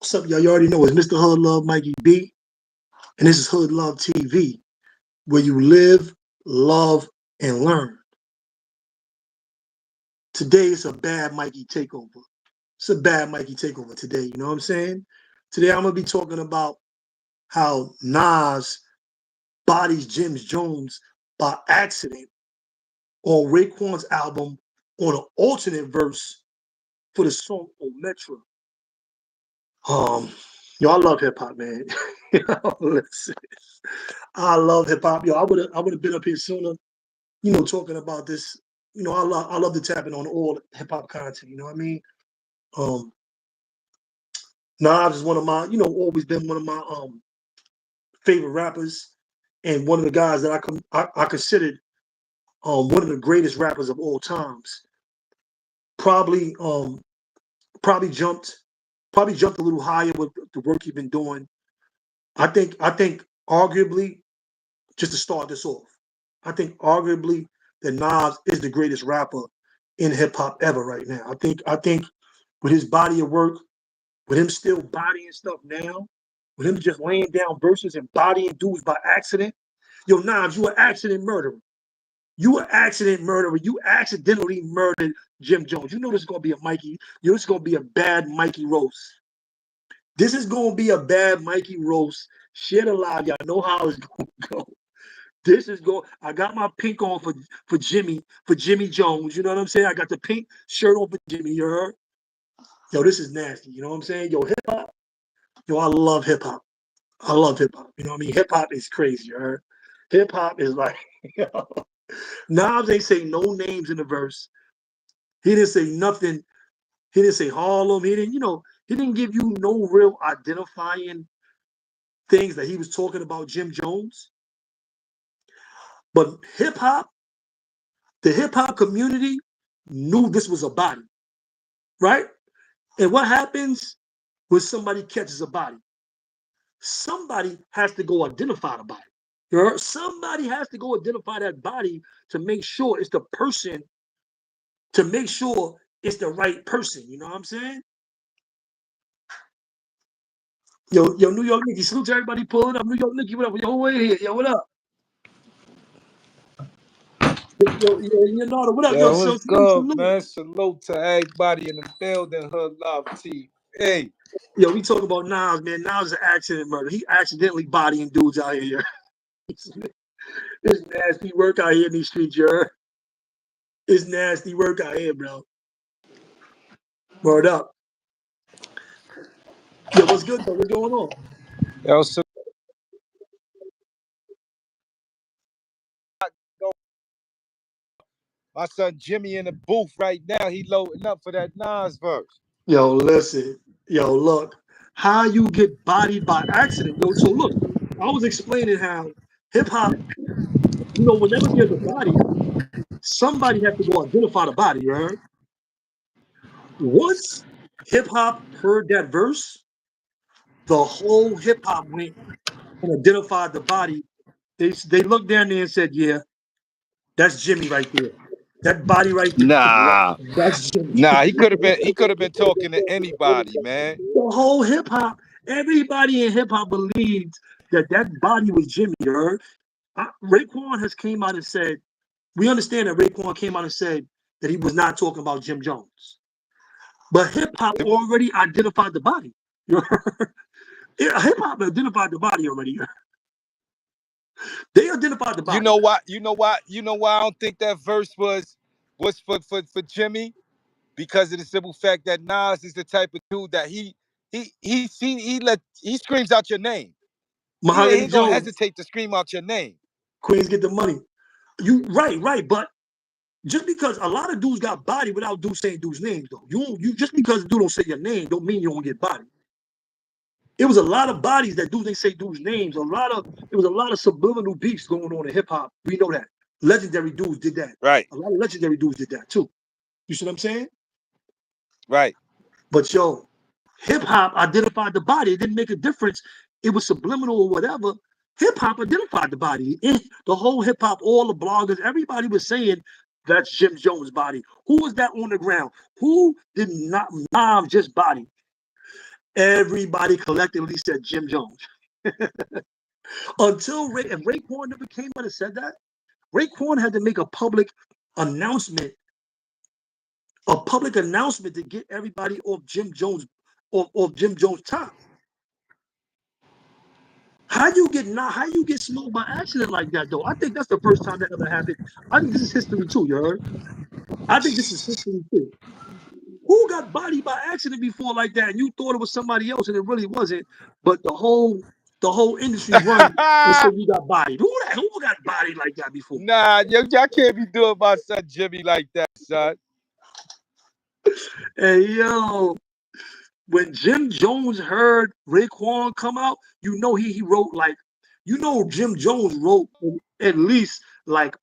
What's up, y'all? You already know it's Mr. Hood Love Mikey B, and this is Hood Love TV, where you live, love, and learn. Today it's a bad Mikey takeover. It's a bad Mikey takeover today, you know what I'm saying? Today I'm gonna be talking about how Nas bodies Jim Jones by accident on Raekwon's album on an alternate verse for the song Omertà. Yo, I love hip hop, man. Listen, I love hip hop. Yo, I would have been up here sooner, talking about this. I love to tap in on all hip hop content. You know what I mean? Um, Nas is one of my, always been one of my favorite rappers, and one of the guys that I considered one of the greatest rappers of all times. Probably probably jumped probably jumped a little higher with the work he's been doing. I think arguably, just to start this off, I think arguably that Nas is the greatest rapper in hip hop ever right now. I think with his body of work, with him still bodying stuff now, with him just laying down verses and bodying dudes by accident. Yo, Nas, you an accident murderer. You an accident murderer. You accidentally murdered Jim Jones. You know this is gonna be a Mikey. This is gonna be a bad Mikey roast. This is gonna be a bad Mikey roast. Shit alive, y'all know how it's gonna go. This is go. I got my pink on for Jimmy Jones. You know what I'm saying? I got the pink shirt on for Jimmy. You heard? Yo, this is nasty. You know what I'm saying? Yo, hip hop. Yo, I love hip hop. I love hip hop. You know what I mean? Hip hop is crazy. You heard? Hip hop is like, yo, Nas ain't say no names in the verse. He didn't say nothing. He didn't say Harlem. He didn't give you no real identifying things that he was talking about Jim Jones. But the hip hop community knew this was a body, right? And what happens when somebody catches a body? Somebody has to go identify the body. You heard? Somebody has to go identify that body to make sure it's the person, to make sure it's the right person. You know what I'm saying? Yo, New York Nicky, salute to everybody pulling up. New York Nicky, what up? Yo, wait here. Yo, what up? Leonardo, what up? Yo, Yo, so what's good, salute. man? Salute to everybody in the building. Hood Love TV. Yo, we talk about Nas, man. Nas is an accident murder. He accidentally bodying dudes out here. It's nasty work out here in these streets, you heard? It's nasty work out here, bro. Word up. Yo, what's good though? What's going on? Yo, so my son Jimmy in the booth right now. He loading up for that Nas verse. Yo, listen. Yo, look. How you get bodied by accident? Yo, so look, I was explaining how hip hop, whenever there's a body, somebody has to go identify the body, you heard? Once hip hop heard that verse, the whole hip hop went and identified the body. They looked down there and said, "Yeah, that's Jimmy right there. That body right there, Nah, that's Jimmy." nah. He could have been talking to anybody, man. The whole hip hop, everybody in hip hop believed that body was Jimmy. You heard? Raekwon has came out and said, we understand that Raekwon came out and said that he was not talking about Jim Jones, but hip hop already identified the body. You heard? Hip hop identified the body already. They identified the You body. know why? You know why? You know why I don't think that verse was for Jimmy, because of the simple fact that Nas is the type of dude that he screams out your name. He Mahogany ain't gonna Jones, hesitate to scream out your name. Queens get the money. You right, but just because a lot of dudes got body without dudes saying dudes' names, though. You just because dude don't say your name don't mean you don't get body. It was a lot of bodies that dudes ain't say dudes' names. There was a lot of subliminal beefs going on in hip hop. We know that. Legendary dudes did that. Right, A lot of legendary dudes did that too. You see what I'm saying? right. But yo, hip hop identified the body. It didn't make a difference. It was subliminal or whatever. Hip hop identified the body. The whole hip hop, all the bloggers, everybody was saying that's Jim Jones' body. Who was that on the ground? Who did not Nam just body? Everybody collectively said Jim Jones. Until Raekwon never came out and said that. Raekwon had to make a public announcement to get everybody off Jim Jones top. How you get smoked by accident like that though? I think that's the first time that ever happened. I think this is history too, you heard? I think this is history too. Who got bodied by accident before like that? And you thought it was somebody else and it really wasn't. But the whole industry run and said you got bodied. Who got bodied like that before? Nah, y'all can't be doing my son Jimmy like that, son. Hey yo, when Jim Jones heard Raekwon come out, you know he wrote like, Jim Jones wrote at least like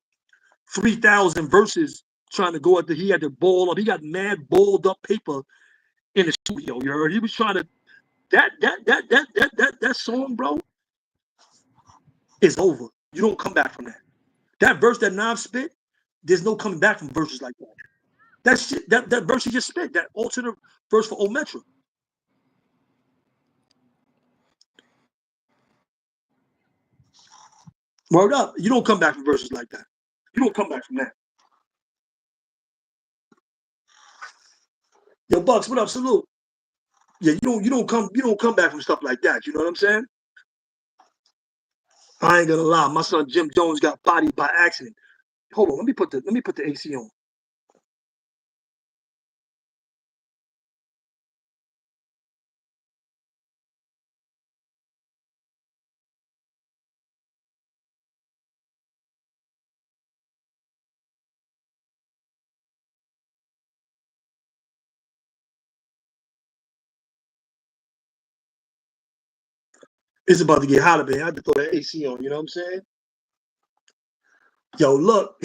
3,000 verses trying to go at he had to ball up. He got mad balled up paper in the studio. You heard? He was trying to that song, bro, is over. You don't come back from that. That verse that Nav spit, there's no coming back from verses like that. That shit, that verse he just spit, that alternate verse for Omertà. Word up. You don't come back from verses like that. You don't come back from that. Yo, Bucks, what up? Salute. Yeah, you don't come back from stuff like that. You know what I'm saying? I ain't gonna lie. My son Jim Jones got bodied by accident. Hold on, let me put the AC on. It's about to get hotter, man. I had to throw that AC on. You know what I'm saying? Yo, look.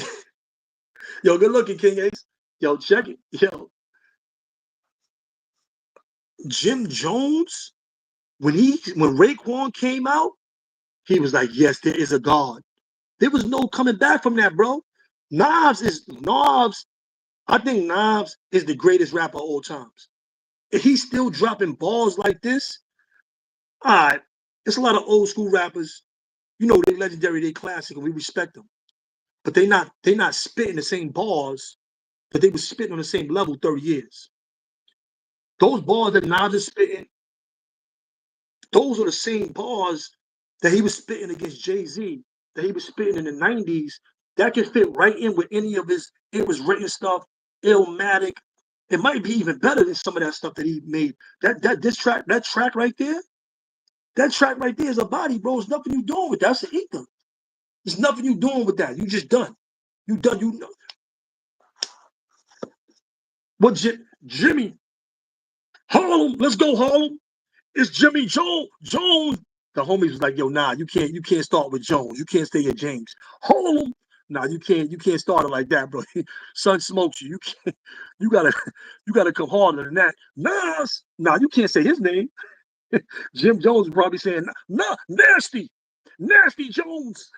Yo, good looking, King Ace. Yo, check it. Yo, Jim Jones, when Raekwon came out, he was like, yes, there is a God. There was no coming back from that, bro. Knobs. I think Knobs is the greatest rapper of all times. If he's still dropping balls like this, all right, it's a lot of old school rappers. You know, they legendary, they classic, and we respect them. But they not spitting the same bars that they were spitting on the same level 30 years. Those bars that Nas is spitting, those are the same bars that he was spitting against Jay-Z, that he was spitting in the 90s. That can fit right in with any of his It Was Written stuff, Illmatic. It might be even better than some of that stuff that he made. That track right there, is a body, bro. There's nothing you doing with that. That's an ether. There's nothing you doing with that. You just done. You done. You know. What Jimmy? Harlem, let's go Harlem. It's Jimmy Jones. The homies was like, yo, nah, you can't start with Jones. You can't stay at James. Harlem. Nah, you can't start it like that, bro. Son smokes you. You gotta come harder than that. Nas, nah, you can't say his name. Jim Jones is probably saying, nah, nasty Jones.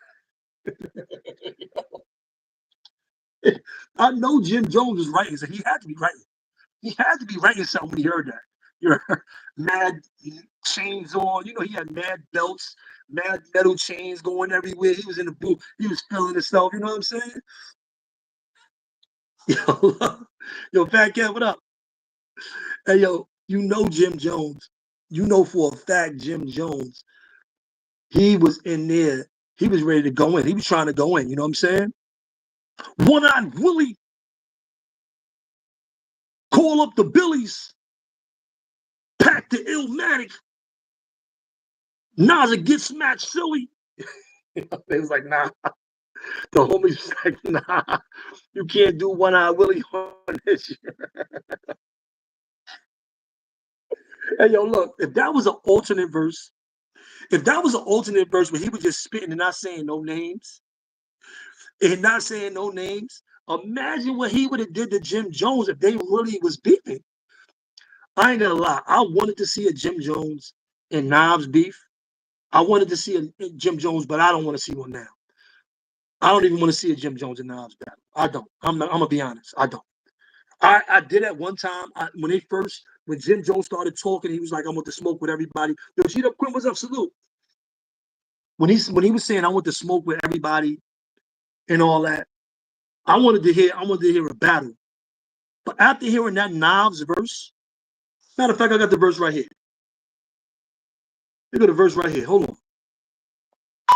I know Jim Jones was writing, so he had to be writing. He had to be writing something when he heard that. You're mad chains on. You know, he had mad belts, mad metal chains going everywhere. He was in the booth. He was feeling himself. You know what I'm saying? Yo, Fat Cat, what up? Hey, yo, you know Jim Jones. You know for a fact Jim Jones. He was in there. He was ready to go in. He was trying to go in. You know what I'm saying? One-eyed Willie. Call up the Billies. Pack the Illmatic. Nas get smacked silly. They was like, nah. The homies was like, nah, you can't do One-Eye Willie on this year. Hey, yo, look, if that was an alternate verse where he was just spitting and not saying no names, imagine what he would have did to Jim Jones if they really was beefing. I ain't gonna lie. I wanted to see a Jim Jones and Knobs beef. I wanted to see a Jim Jones, but I don't want to see one now. I don't even want to see a Jim Jones and Knobs battle. I don't. I'm gonna be honest. I don't. I did at one time when they first when Jim Jones started talking, he was like, "I want to smoke with everybody." Yo, G Up Quinn was up. Salute. When he was saying, "I want to smoke with everybody" and all that, I wanted to hear a battle. But after hearing that Knobs verse, matter of fact, I got the verse right here. Look at the verse right here. Hold on.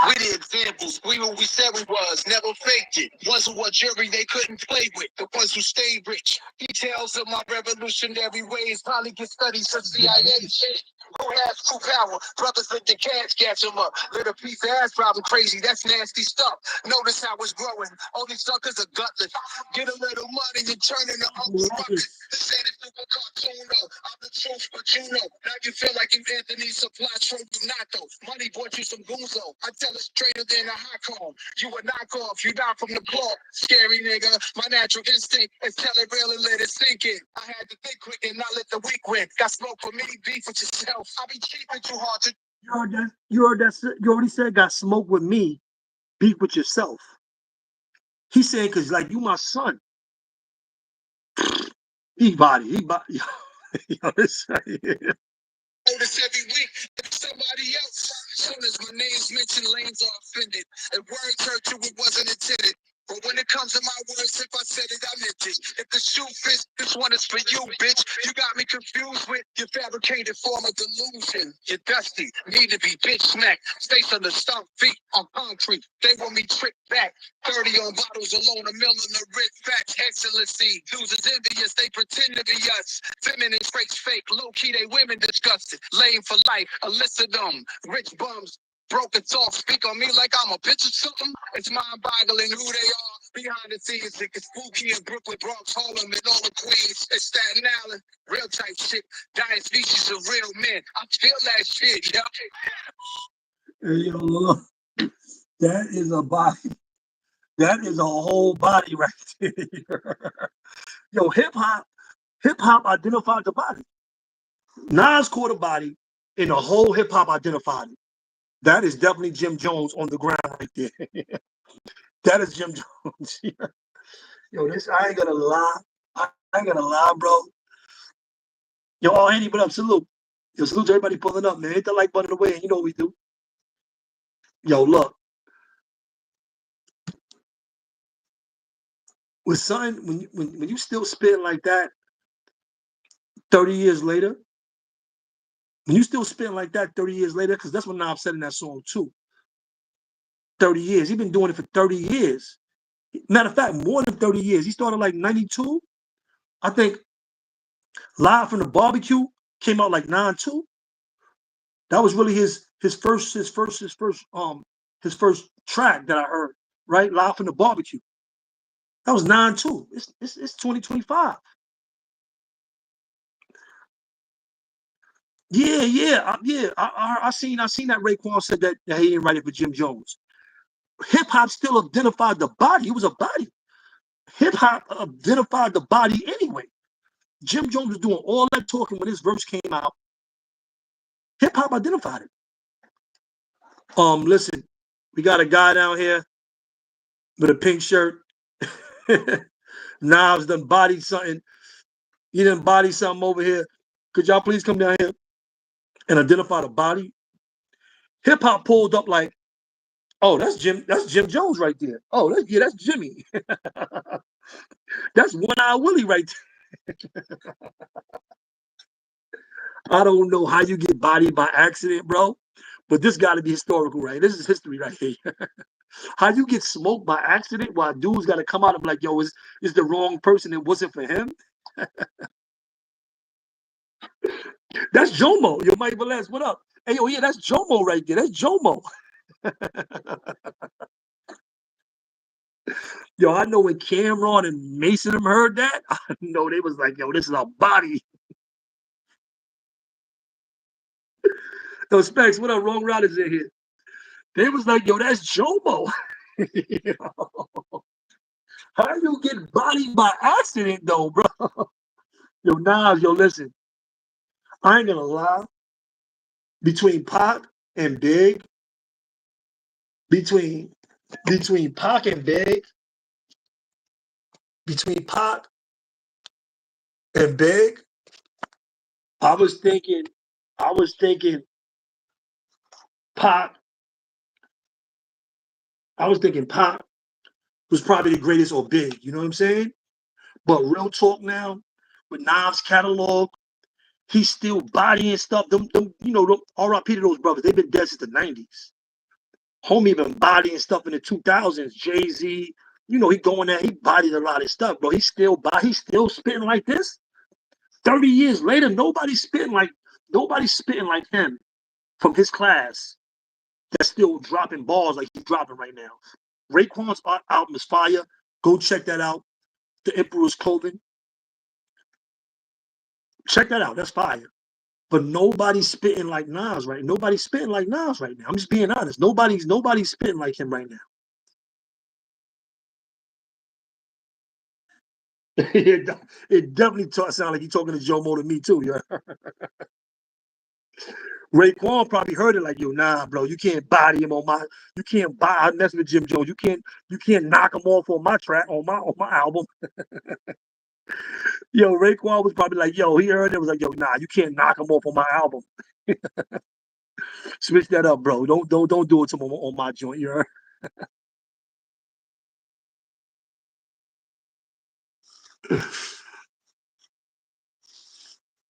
We the examples. We what we said we was. Never faked it. Ones who were jury they couldn't play with. The ones who stayed rich. Details of my revolutionary ways. Probably get studies from CIA shit. Who has true power? Brothers with the cash catch them up. Little piece of ass problem crazy. That's nasty stuff. Notice how it's growing. All these suckers are gutless. Get a little money and turn into Uncle Ruckus. This ain't a super cartoon though. I'm the truth, but you know. Now you feel like you Anthony Supply Trump do not though. Money bought you some goonzo. I tell it straighter than a hot comb. You a knockoff. You not from the cloth. Scary nigga. My natural instinct is tell it real and let it sink in. I had to think quick and not let the weak win. Got smoke for me, beef with yourself. I be cheaping too hard to. You heard that? You heard that? You already said, "Got smoke with me, beef with yourself." He said, "Cause like you my son." He body. Yo, this, Notice every week somebody else. As soon as my name's mentioned, lanes are offended. If words hurt you, it wasn't intended. But when it comes to my words, if I said it, I meant it. If the shoe fits, this one is for you, bitch. You got me confused with your fabricated form of delusion. You're dusty, need to be bitch smacked. Stays on the stump, feet on concrete. They want me tricked back. 30 on bottles alone, a million of rich facts. Excellency, losers envious, they pretend to be us. Feminine traits fake, low-key, they women disgusted. Lame for life, a list of them. Rich bums. Broken talk, speak on me like I'm a bitch or something. It's mind-boggling who they are. Behind the scenes, niggas spooky in Brooklyn, Bronx, Harlem, and all the Queens. It's Staten Island, real type shit. Dying species of real men. I feel that shit, yo. hey, yo, look, that is a body. That is a whole body right there. Yo, hip hop identified the body. Nas caught a body, and the whole hip hop identified it. That is definitely Jim Jones on the ground right there. That is Jim Jones. Yo, this I ain't gonna lie. I ain't gonna lie, bro. Yo, all handy, but up, salute. Yo, salute to everybody pulling up, man. Hit the like button away, and you know what we do. Yo, look. With something, when you still spitting like that 30 years later, when you still spitting like that 30 years later, because that's what Nav said in that song too. 30 years. He's been doing it for 30 years. Matter of fact, more than 30 years. He started like 92. I think Live from the Barbecue came out like 92. That was really his first track that I heard, right? Live from the Barbecue. That was 92. It's 2025. Yeah. I seen that Raekwon said that he didn't write it for Jim Jones. Hip hop still identified the body. It was a body. Hip hop identified the body anyway. Jim Jones was doing all that talking when his verse came out. Hip hop identified it. Listen, we got a guy down here with a pink shirt. Knobs done bodied something. He done body something over here. Could y'all please come down here and identify the body? Hip hop pulled up like, oh, that's Jim Jones right there. Oh, that's Jimmy. That's One Eye Willie right there. I don't know how you get bodied by accident, bro, but this got to be historical, right? This is history right here. How you get smoked by accident while dudes got to come out and be like, yo, is the wrong person? It wasn't for him. That's Jomo. Yo, Mike Velez, what up? Hey, yo, yeah, that's Jomo right there. That's Jomo. Yo, I know when Cameron and Mason them heard that, I know they was like, yo, this is a body. Yo, Specs, what up? Wrong Riders in here. They was like, yo, that's Jomo. How you get bodied by accident, though, bro? Yo, Nas, yo, listen. I ain't gonna lie. Between Pac and Big, between Pac and Big, between Pac and Big, I was thinking Pac. I was thinking Pac was probably the greatest or Big. You know what I'm saying? But real talk now, with Nas catalog, he's still bodying stuff. Them R.I.P. to those brothers. They've been dead since the 90s. Homie been bodying stuff in the 2000s. Jay-Z, he going there, he bodied a lot of stuff, bro. He's still spitting like this. 30 years later, nobody's spitting like him from his class that's still dropping balls like he's dropping right now. Raekwon's album is fire. Go check that out. The Emperor's Clothing. Check that out. That's fire. But nobody's spitting like Nas right. Nobody's spitting like Nas right now. I'm just being honest. Nobody's spitting like him right now. It definitely sound like you're talking to Joe Mo to me too. Yeah. Raekwon probably heard it like, yo, nah, bro, you can't body him you can't I mess with Jim Jones. You can't knock him off on my track, on my album. Yo, Raekwon was probably like, yo, he heard it, was like, yo, nah, you can't knock him off on my album. Switch that up, bro. Don't do it to him on my joint, you heard?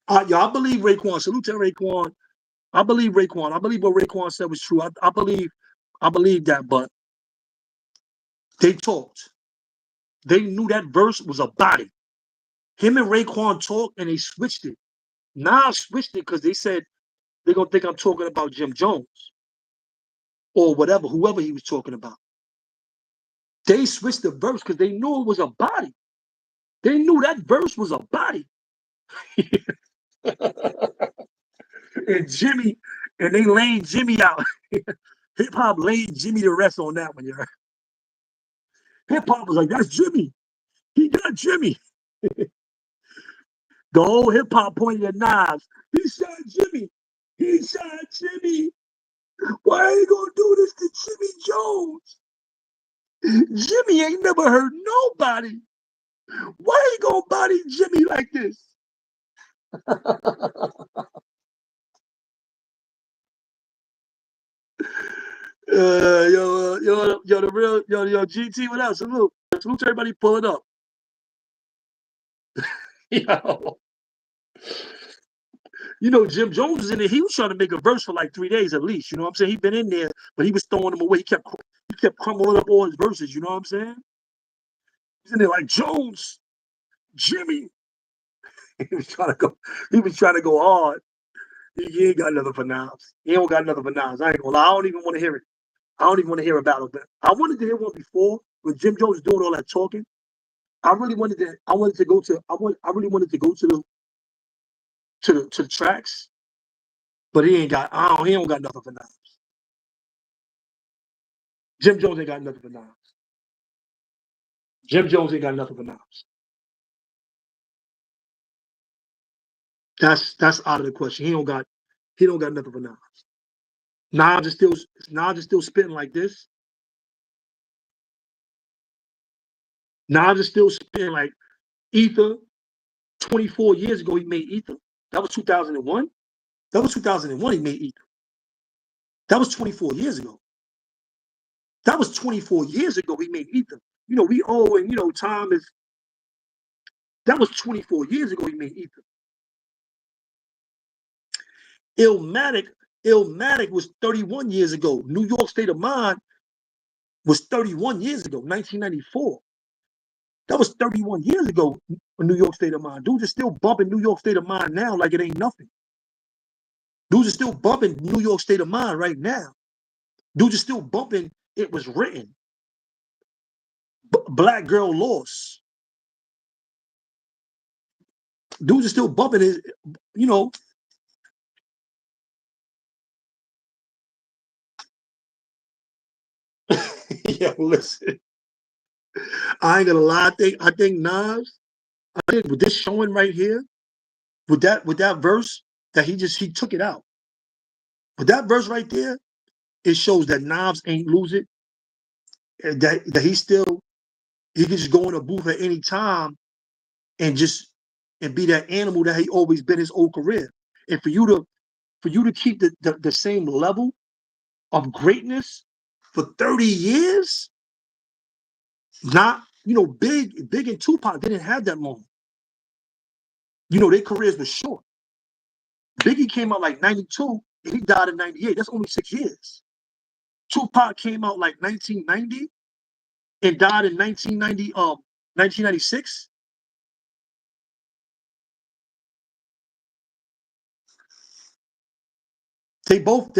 I believe Raekwon. Salute to Raekwon. I believe Raekwon. I believe what Raekwon said was true. I believe that, but they talked. They knew that verse was a body. Him and Raekwon talked and they switched it. Nas switched it because they said they're gonna think I'm talking about Jim Jones or whatever, whoever he was talking about. They switched the verse because they knew it was a body. They knew that verse was a body. And they laid Jimmy out. Hip hop laid Jimmy to rest on that one, yeah. Hip hop was like, that's Jimmy. He got Jimmy. The whole hip hop pointed at Nas. He shot Jimmy. He shot Jimmy. Why ain't gonna do this to Jimmy Jones? Jimmy ain't never hurt nobody. Why ain't gonna body Jimmy like this? The real, GT, what else? Salute to everybody, pull it up. Jim Jones was in there. He was trying to make a verse for like 3 days at least. You know what I'm saying? He'd been in there, but he was throwing them away. He kept crumbling up all his verses. You know what I'm saying? He's in there like Jones, Jimmy. He was trying to go hard. He ain't got nothing for Nas. He don't got nothing for Nas. I ain't gonna lie. I don't even want to hear it. I don't even want to hear about it. I wanted to hear one before when Jim Jones was doing all that talking. I really wanted to go to the tracks, but he don't got nothing for Nas. Jim Jones ain't got nothing for Nas. Jim Jones ain't got nothing for Nas. That's out of the question. He don't got nothing for Nas. Nas is still spitting like this. Nas is still spitting like Ether. 24 years ago, he made Ether. That was 2001. That was 2001. He made Ether. That was 24 years ago. That was 24 years ago. He made Ether. We owe, and time is. That was 24 years ago. He made Ether. Illmatic was 31 years ago. New York State of Mind was 31 years ago, 1994. That was 31 years ago, New York State of Mind. Dudes are still bumping New York State of Mind now like it ain't nothing. Dudes are still bumping New York State of Mind right now. Dudes are still bumping It Was Written. Black Girl Lost. Dudes are still bumping it, Yo, listen. I ain't gonna lie. I think Nas, with this showing right here, with that verse that he took it out. But that verse right there, it shows that Nas ain't lose it. That he can just go in a booth at any time and be that animal that he always been his whole career. And for you to keep the same level of greatness for 30 years, not, Big and Tupac didn't have that long. Their careers were short. Biggie came out like 92 and he died in 98. That's only 6 years. Tupac came out like 1990 and died in 1996. They both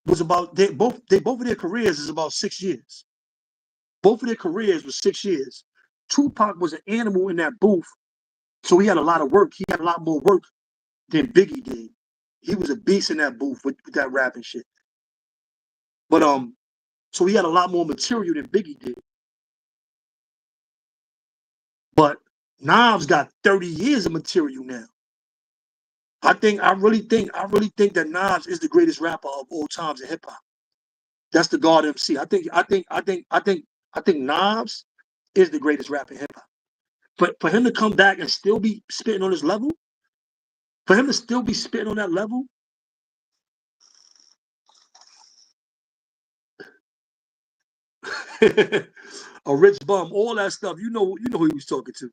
was about they both of their careers is about 6 years. Both of their careers was 6 years. Tupac was an animal in that booth, so he had a lot of work. He had a lot more work than Biggie did. He was a beast in that booth with that rapping shit. But so he had a lot more material than Biggie did. But Nas got 30 years of material now. I really think that Nas is the greatest rapper of all times in hip hop. That's the God MC. I think Nas is the greatest rapper in hip hop. But for him to come back and still be spitting on his level, for him to still be spitting on that level, a rich bum, all that stuff, you know who he was talking to.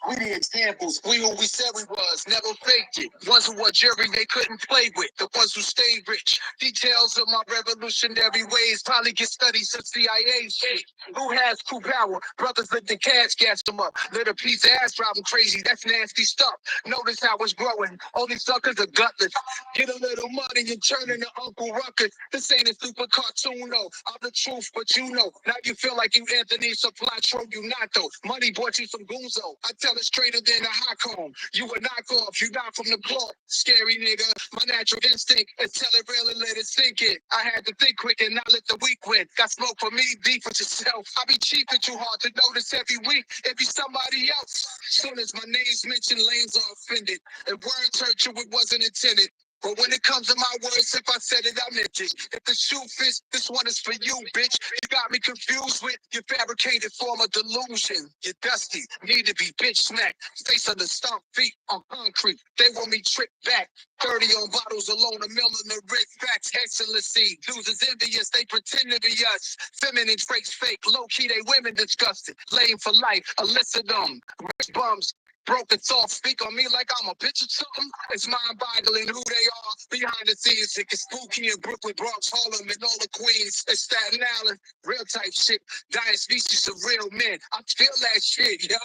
We the examples. We what we said we was. Never faked it. Ones who were jury they couldn't play with. The ones who stayed rich. Details of my revolutionary ways probably get studied since CIA shit. Who has true power? Brothers let the cash gas them up. Let a piece of ass drive them crazy. That's nasty stuff. Notice how it's growing. Only suckers are gutless. Get a little money and turn into Uncle Ruckus. This ain't a super cartoon, no. I'm the truth, but you know. Now you feel like you Anthony Supply, you not though. Money bought you some Gunzo. I tell it straighter than a hot comb. You a knockoff, you not from the cloth. Scary nigga, my natural instinct is tell it real and let it sink in. I had to think quick and not let the weak win. Got smoke for me, beef with yourself. I be cheap and too hard to notice every week. It be somebody else. Soon as my name's mentioned, lanes are offended. If words hurt you, it wasn't intended. But when it comes to my words, if I said it, I meant it. If the shoe fits, this one is for you, bitch. You got me confused with your fabricated form of delusion. You're dusty, need to be bitch smacked. Face on the stomp, feet on concrete. They want me tricked back. 30 on bottles alone, a million the rich facts. Excellency, losers envious, they pretend to be us. Feminine traits fake, low-key, they women disgusted. Lame for life, a list of them. Rich bums. Broken soft, speak on me like I'm a bitch or something. It's mind-boggling who they are behind the scenes. It gets spooky in Brooklyn, Bronx, Harlem, and all the Queens. It's Staten Island, real type shit. Dying species of real men. I feel that shit, yo.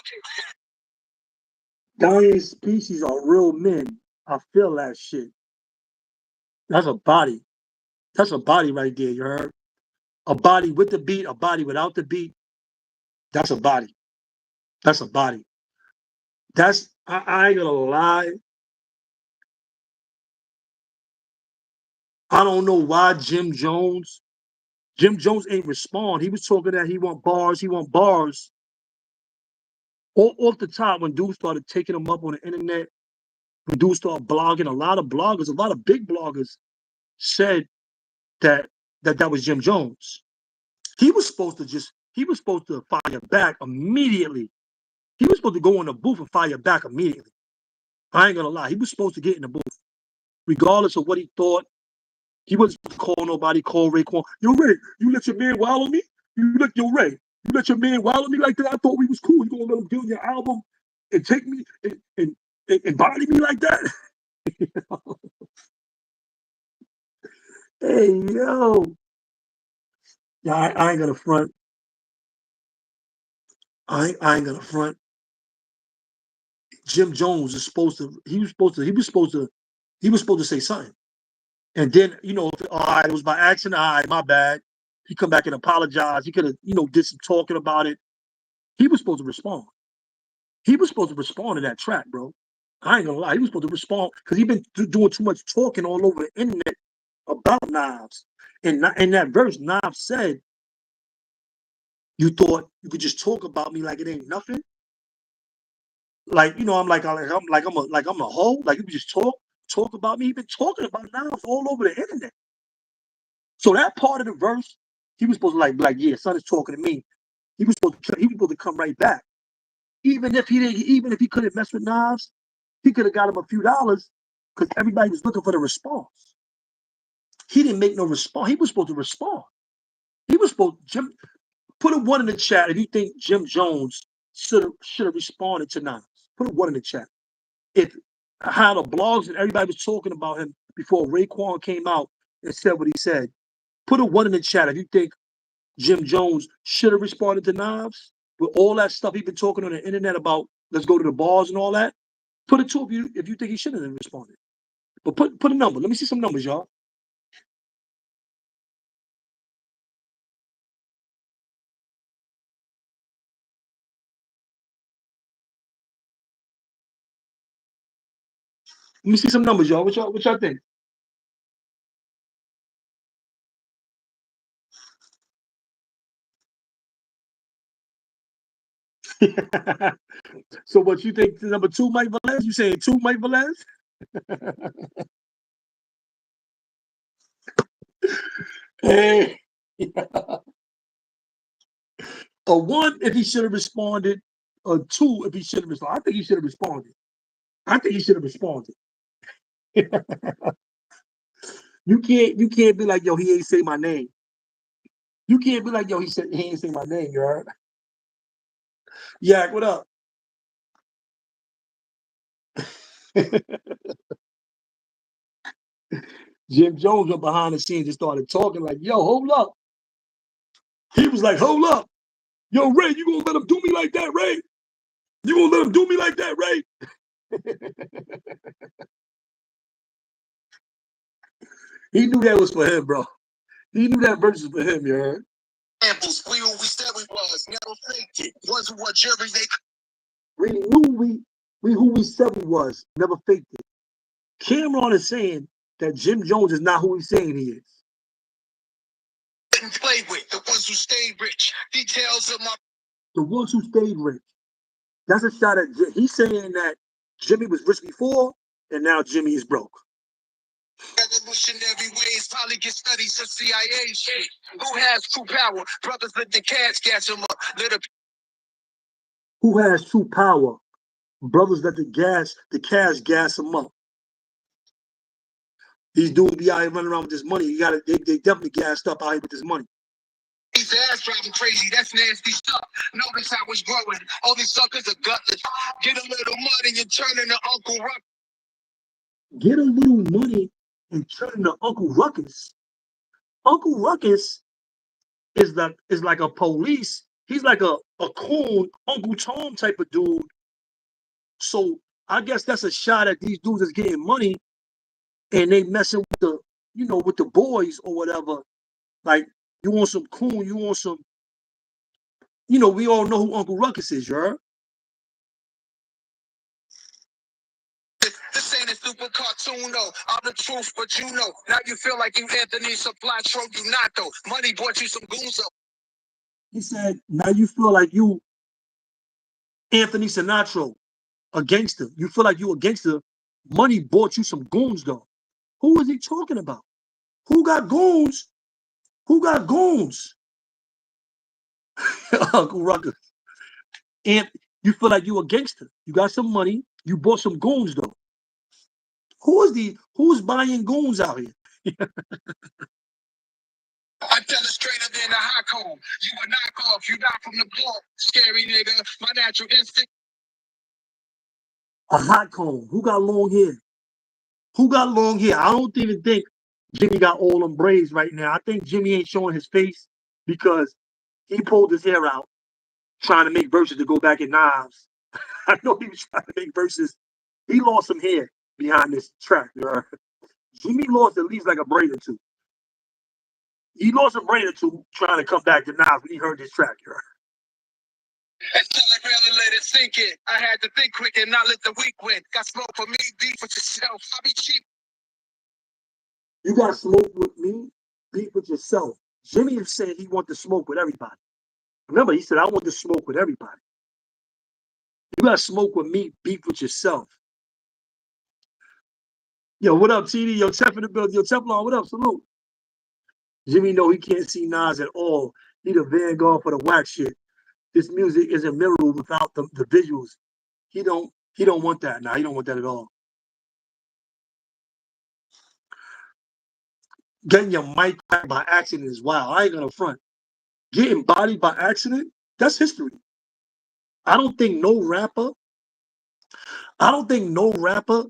Dying species are real men. I feel that shit. That's a body. That's a body right there, you heard? A body with the beat, a body without the beat. That's a body. That's a body. I ain't gonna lie. I don't know why Jim Jones ain't respond. He was talking that he want bars. Off the top, when dudes started taking him up on the internet, when dudes started blogging, a lot of big bloggers said that was Jim Jones. He was supposed to fire back immediately. He was supposed to go in the booth and fire back immediately. I ain't gonna lie. He was supposed to get in the booth, regardless of what he thought. He wasn't supposed to call nobody, call Raekwon. Yo, Ray, you let your man wild on me? Ray, you let your man wild on me like that? I thought we was cool. You gonna let him get on your album and take me and body me like that? Hey, yo. Yeah, I ain't gonna front. I ain't gonna front. Jim Jones is supposed to. He was supposed to say something. And then, all right, it was by accident. All right, my bad. He come back and apologize. He could have, did some talking about it. He was supposed to respond. He was supposed to respond to that track, bro. I ain't gonna lie. He was supposed to respond because he been doing too much talking all over the internet about Nas. And in that verse, Nas said, "You thought you could just talk about me like it ain't nothing? Like, I'm I'm a hoe. Like you could just talk about me. He been talking about Nas all over the internet." So that part of the verse, he was supposed to like, yeah, son is talking to me. He was supposed to come right back. even if he couldn't mess with Nas, he could have got him a few dollars because everybody was looking for the response. He didn't make no response. He was supposed to respond. He was supposed Jim. Put a 1 in the chat if you think Jim Jones should have responded to Nas. Put a 1 in the chat. If how the blogs and everybody was talking about him before Raekwon came out and said what he said. Put a 1 in the chat if you think Jim Jones should have responded to Nas with all that stuff he's been talking on the internet about let's go to the bars and all that. Put a 2 if you think he shouldn't have responded. But put a number. Let me see some numbers, y'all. Let me see some numbers, y'all. What y'all think? So what you think number 2 Mike Velez? You saying 2 Mike Velez? Hey. A 1 if he should have responded, a 2 if he should have responded. I think he should have responded. I think he should have responded. You can't be like, yo, he ain't say my name. You can't be like, yo, he ain't say my name, you heard? Yak, what up? Jim Jones went behind the scenes and started talking like, yo, hold up. He was like, hold up. Yo, Ray, you gonna let him do me like that, Ray? You gonna let him do me like that, Ray? He knew that was for him, bro. He knew that verse was for him, you heard? We who we said we was, never faked it. Wasn't what jury they. We knew we who we said we was, never faked it. Cameron is saying that Jim Jones is not who he's saying he is. Didn't play with the ones who stayed rich. Details of my. The ones who stayed rich. That's a shot at he's saying that Jimmy was rich before, and now Jimmy is broke. Revolutionary ways probably get studies of CIA shit. Who has true power? Brothers let the cash gas them up. Who has true power? Brothers let the cash gas them up. These dudes be out here running around with this money. They definitely gassed up out here with this money. These ass driving crazy. That's nasty stuff. Notice how it's growing. All these suckers are gutless. Get a little money and turn into Uncle Ruck. Get a little money and turn into Uncle Ruckus. Uncle Ruckus is like a police. He's like a coon, Uncle Tom type of dude. So I guess that's a shot at these dudes that's getting money and they messing with with the boys or whatever. Like, you want some coon, you want some, we all know who Uncle Ruckus is, you heard? This ain't a stupid cartoon, though. I'm the truth, but you know. Now you feel like you Anthony Supply, troll you not, though. Money bought you some goons, though. He said, now you feel like you Anthony Sinatra, a gangster. You feel like you a gangster. Money bought you some goons, though. Who is he talking about? Who got goons? Who got goons? Uncle Ruckus. And you feel like you a gangster. You got some money. You bought some goons, though. Who's buying goons out here? I tell it straighter than a hot cold. You a knockoff. You not from the block. Scary nigga. My natural instinct. A hot cone. Who got long hair? Who got long hair? I don't even think Jimmy got all them braids right now. I think Jimmy ain't showing his face because he pulled his hair out trying to make verses to go back in knives. I know he was trying to make verses. He lost some hair behind this track. Jimmy lost at least like a braid or two. He lost a braid or two trying to come back to knives when he heard this track. Until I really let it sink in. I had to think quick and not let the weak win. Got smoke for me, beef with yourself. I be cheap. You got to smoke with me, beef with yourself. Jimmy is saying he wants to smoke with everybody. Remember, he said, I want to smoke with everybody. You got to smoke with me, beef with yourself. Yo, what up, TD? Yo, Tef in the building. Yo, Teflon, what up? Salute. Jimmy know he can't see Nas at all. He the vanguard for the whack shit. this music isn't memorable without the visuals. He don't want that. Nah, he don't want that at all. Getting your mic cracked by accident is wild. I ain't gonna front. Getting bodied by accident, that's history. I don't think no rapper, I don't think no rapper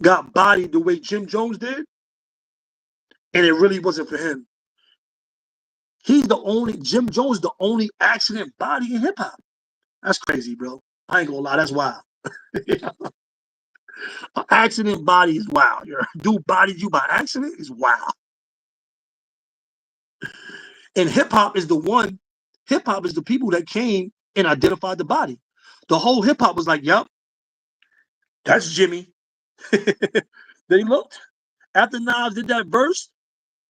got bodied the way Jim Jones did, and it really wasn't for him. Jim Jones, the only accident body in hip hop. That's crazy, bro. I ain't gonna lie, that's wild. An accident body is wild. Your dude bodied you by accident is wild. And hip hop is the people that came and identified the body. The whole hip hop was like, yep, that's Jimmy. They looked. After Nas did that verse,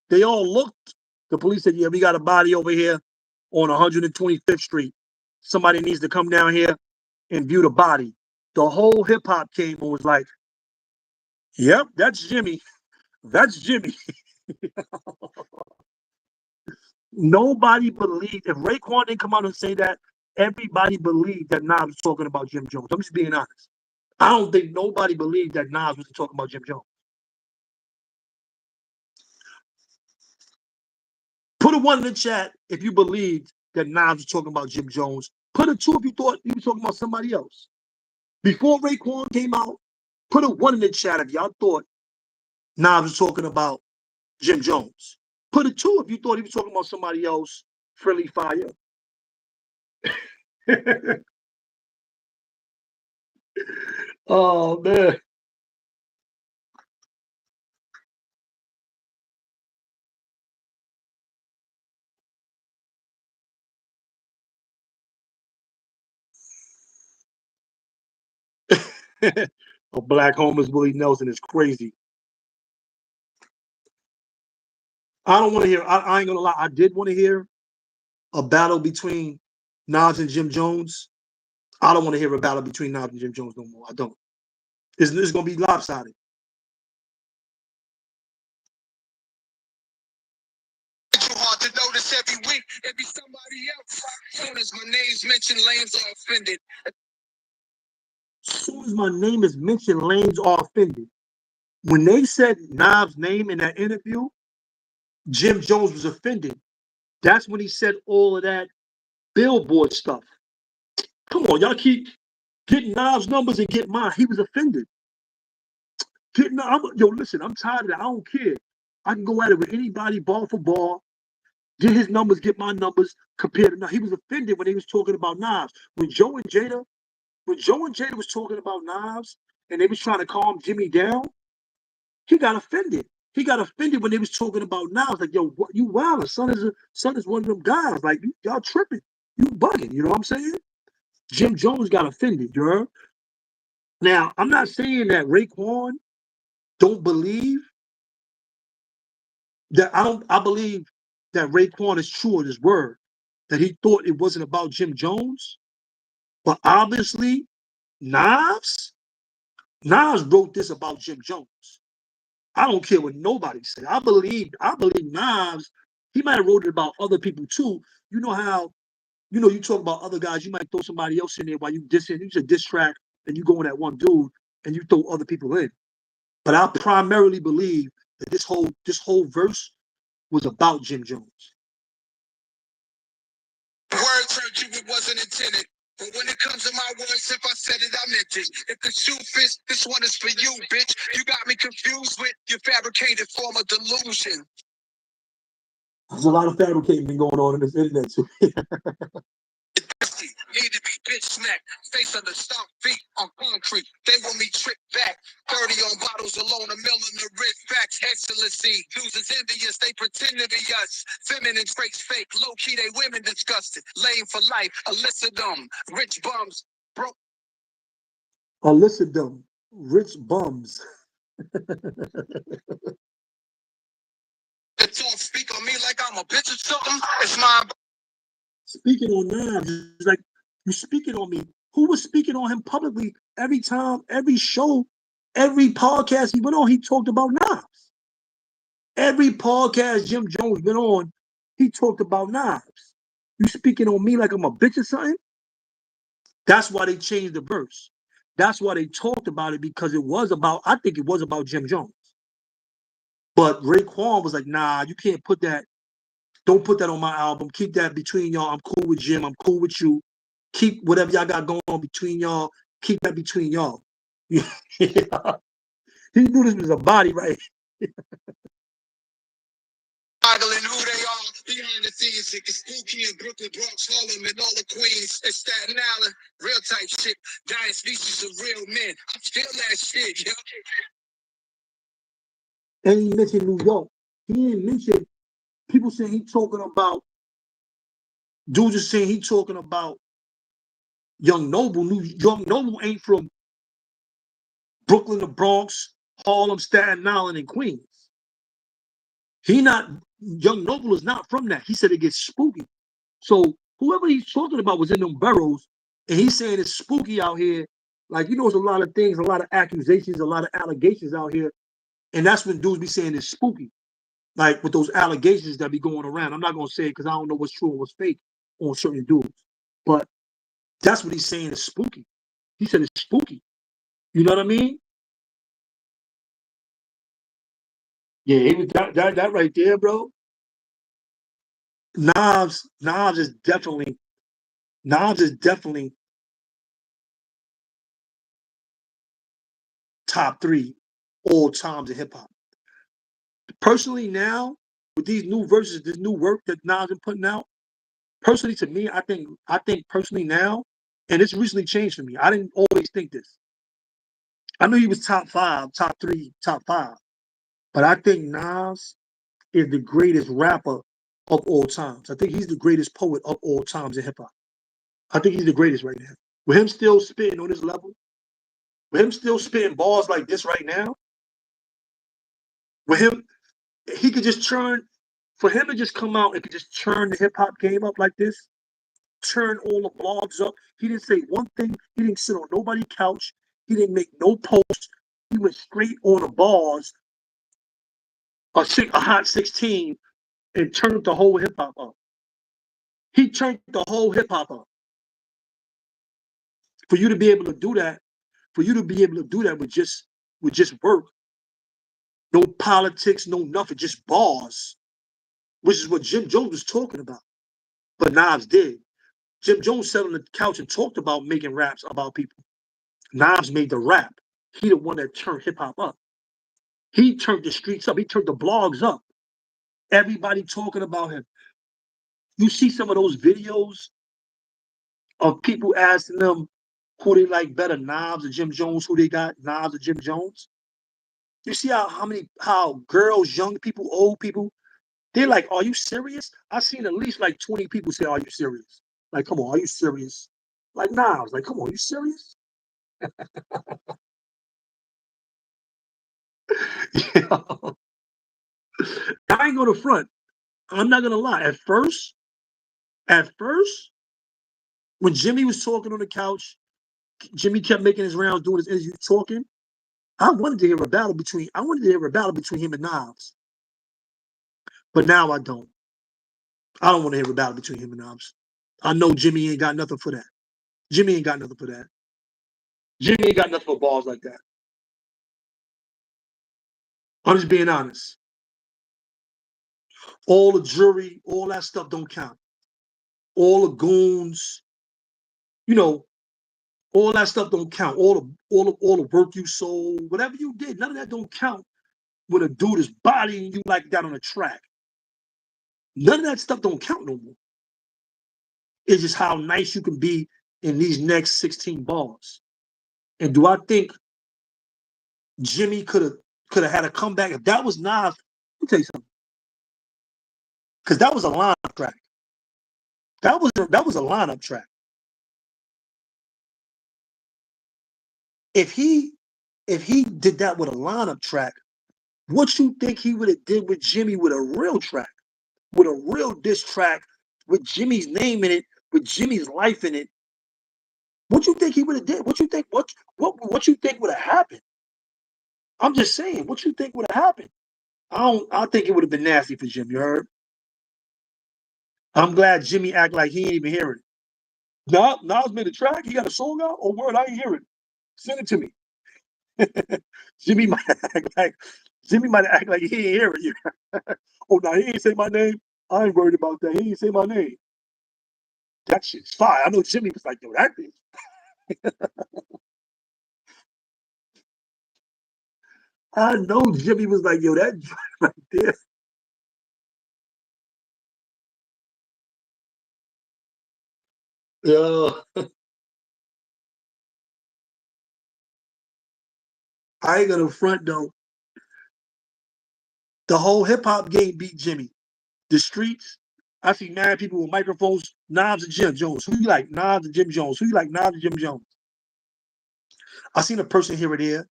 they all looked. The police said, yeah, we got a body over here on 125th Street. Somebody needs to come down here and view the body. The whole hip hop came and was like, yep, that's Jimmy. That's Jimmy. Nobody believed. If Raekwon didn't come out and say that, everybody believed that Nas was talking about Jim Jones. I'm just being honest. I don't think nobody believed that Nas was talking about Jim Jones. Put a 1 in the chat if you believed that Nas was talking about Jim Jones. Put a 2 if you thought he was talking about somebody else. Before Raekwon came out, put a 1 in the chat if y'all thought Nas was talking about Jim Jones. Put a 2 if you thought he was talking about somebody else. Friendly fire. Oh, man. A black homeless Willie Nelson is crazy. I don't want to hear, I ain't gonna lie, I did want to hear a battle between Nas and Jim Jones. I don't want to hear a battle between Nas and Jim Jones no more. I don't. It's gonna be lopsided. Too hard to notice every week. It be somebody else. Soon as my name's mentioned, lanes are offended. As soon as my name is mentioned, lanes are offended. When they said Nas' name in that interview, Jim Jones was offended. That's when he said all of that Billboard stuff. Come on, y'all keep getting Nas' numbers and get mine. He was offended. Yo, listen, I'm tired of that. I don't care. I can go at it with anybody, ball for ball. Get his numbers, get my numbers. Compared to Nas, he was offended when he was talking about Nas. When Joe and Jada was talking about Nas and they was trying to calm Jimmy down, he got offended. He got offended when they was talking about Nas. Like, yo, what, you wild? Son is one of them guys. Like, y'all tripping. You bugging. You know what I'm saying? Jim Jones got offended, you heard? Now, I'm not saying that Raekwon don't believe that I believe that Raekwon is true in his word, that he thought it wasn't about Jim Jones. But obviously, Nas wrote this about Jim Jones. I don't care what nobody say. I believe Nas, he might have wrote it about other people too. You know how, you talk about other guys, you might throw somebody else in there while you dissing, you just diss track and you go in that one dude and you throw other people in. But I primarily believe that this whole verse was about Jim Jones. Words hurt you, it wasn't intended. But when it comes to my words, if I said it, I meant it. If the shoe fits, this one is for you, bitch. You got me confused with your fabricated form of delusion. There's a lot of fabricating been going on in this internet too. Need to be bitch smacked, face on the stomp, feet on concrete. They want me tricked back. 30 on bottles alone, a mill in the wrist. Facts, excellency. Losers envious, they pretend to be us. Feminine traits fake, low key, they women disgusted. Lame for life, illicit them. Rich bums, broke. Illicit them, rich bums. Don't speak on me like I'm a bitch or something. It's my. Speaking on Nas, it's like, you speaking on me. Who was speaking on him publicly every time, every show, every podcast he went on, he talked about Nas. Every podcast Jim Jones went on, he talked about Nas. You speaking on me like I'm a bitch or something? That's why they changed the verse. That's why they talked about it, because it was about, I think it was about Jim Jones. But Raekwon was like, nah, you can't put that. Don't put that on my album. Keep that between y'all. I'm cool with Jim. I'm cool with you. Keep whatever y'all got going on between y'all. Keep that between y'all. Yeah. He knew this was a body, right? Modeling who they are behind the scenes. It gets spooky in Brooklyn, Bronx, Harlem, and all the Queens. And Staten Island, real type shit. Dying species of real men. I feel that shit, yo. And he mentioned New York. He didn't mention people saying he talking about, dudes are saying he talking about Young Noble. Young Noble ain't from Brooklyn, the Bronx, Harlem, Staten Island, and Queens. Young Noble is not from that. He said it gets spooky. So whoever he's talking about was in them boroughs, and he's saying it's spooky out here. Like, there's a lot of things, a lot of accusations, a lot of allegations out here. And that's when dudes be saying it's spooky. Like with those allegations that be going around. I'm not going to say it because I don't know what's true and what's fake on certain dudes. But that's what he's saying is spooky. He said it's spooky. You know what I mean? Yeah, it was that right there, bro. Nas is definitely top 3 all times in hip hop. Personally, now with these new verses, this new work that Nas is putting out, personally to me, I think personally now, and it's recently changed for me. I didn't always think this. I knew he was top 5, top 3, top 5, but I think Nas is the greatest rapper of all times. I think he's the greatest poet of all times in hip hop. I think he's the greatest right now. With him still spitting on this level, with him still spitting balls like this right now, with him, he could just turn, for him to just come out and could just turn the hip hop game up like this, turn all the blogs up. He didn't say one thing. He didn't sit on nobody's couch. He didn't make no posts. He went straight on the bars, a hot 16, and turned the whole hip hop up. He turned the whole hip hop up. For you to be able to do that, with just work, no politics, no nothing, just bars, which is what Jim Jones was talking about. But Nas did. Jim Jones sat on the couch and talked about making raps about people. Nas made the rap. He the one that turned hip hop up. He turned the streets up. He turned the blogs up. Everybody talking about him. You see some of those videos of people asking them who they like better, Nas or Jim Jones, who they got, Nas or Jim Jones. You see how girls, young people, old people, they're like, are you serious? I seen at least like 20 people say, are you serious? Like, come on, are you serious? Like, nah, I was like, come on, you serious? Yeah. I ain't gonna front. I'm not gonna lie. At first, when Jimmy was talking on the couch, Jimmy kept making his rounds, doing his interview, talking. I wanted to hear a battle between him and Nas. But now I don't. I don't want to hear a battle between him and Nas. I know Jimmy ain't got nothing for that. Jimmy ain't got nothing for that. Jimmy ain't got nothing for balls like that. I'm just being honest. All the jury, all that stuff don't count. All the goons, you know, all that stuff don't count. All the work you sold, whatever you did, none of that don't count when a dude is bodying you like that on a track. None of that stuff don't count no more. It's just how nice you can be in these next 16 bars. And do I think Jimmy could have had a comeback if that was Nas? Let me tell you something. Because that was a lineup track. That was a lineup track. If he did that with a lineup track, what you think he would have did with Jimmy with a real track, with a real diss track, with Jimmy's name in it, with Jimmy's life in it? What you think he would have did? What you think? What you think would have happened? I'm just saying. What you think would have happened? I think it would have been nasty for Jim. You heard? I'm glad Jimmy act like he ain't even hear it. Nas made a track. He got a song out. Oh, word, I ain't hear it. Send it to me. Jimmy might act like he ain't hear it. Oh, no, he ain't say my name. I ain't worried about that. He ain't say my name. That shit's fire. I know Jimmy was like, yo, that is. I know Jimmy was like, yo, that right there. Yo, I ain't gonna front though. The whole hip hop game beat Jimmy. The streets. I see mad people with microphones, Knobs and Jim Jones. Who you like? Knobs and Jim Jones. Who you like? Knobs and Jim Jones. I seen a person here or there.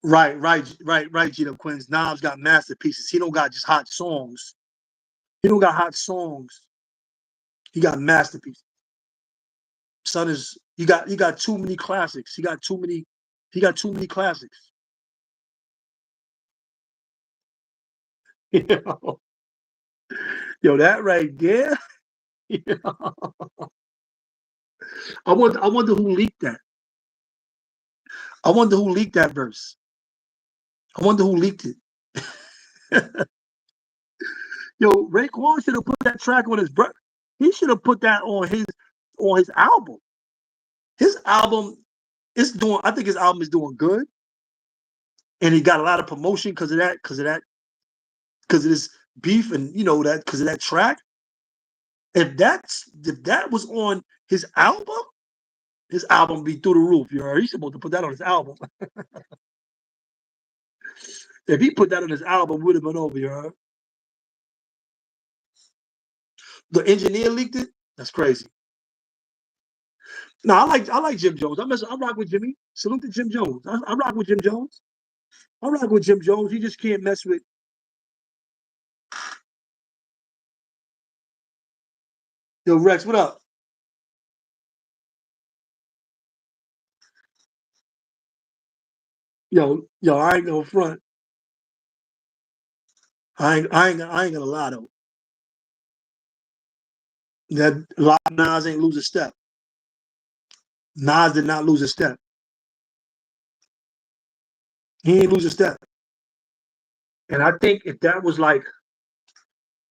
Right, Gino Quins. Knobs got masterpieces. He don't got just hot songs. He don't got hot songs. He got masterpieces. Son is he got too many classics. He got too many classics. Yo, yo, that right there. I wonder who leaked that. I wonder who leaked that verse. I wonder who leaked it. Yo, Raekwon should have put that track on his brother. He should have put that on his album. His album is doing. I think his album is doing good, and he got a lot of promotion because of this beef, and that because of that track. If that was on his album be through the roof. He's supposed to put that on his album. If he put that on his album, would have been over. The engineer leaked it. That's crazy. No, I like Jim Jones. I rock with Jimmy. Salute to Jim Jones. I rock with Jim Jones. I rock with Jim Jones. He just can't mess with. Yo, Rex, what up? Yo, I ain't gonna front. I ain't gonna lie though. That Nas ain't lose a step. Nas did not lose a step. He ain't lose a step. And I think if that was like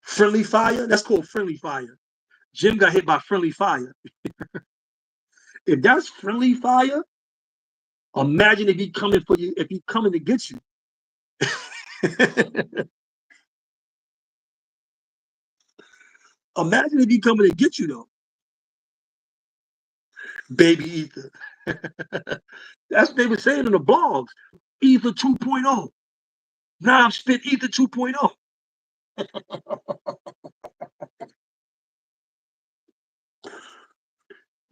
friendly fire, that's called friendly fire. Jim got hit by friendly fire. If that's friendly fire, imagine if he coming for you, if he coming to get you. Imagine if he coming to get you though. Baby Ether. That's what they were saying in the blogs. Ether 2.0. Now I'm spit Ether 2.0.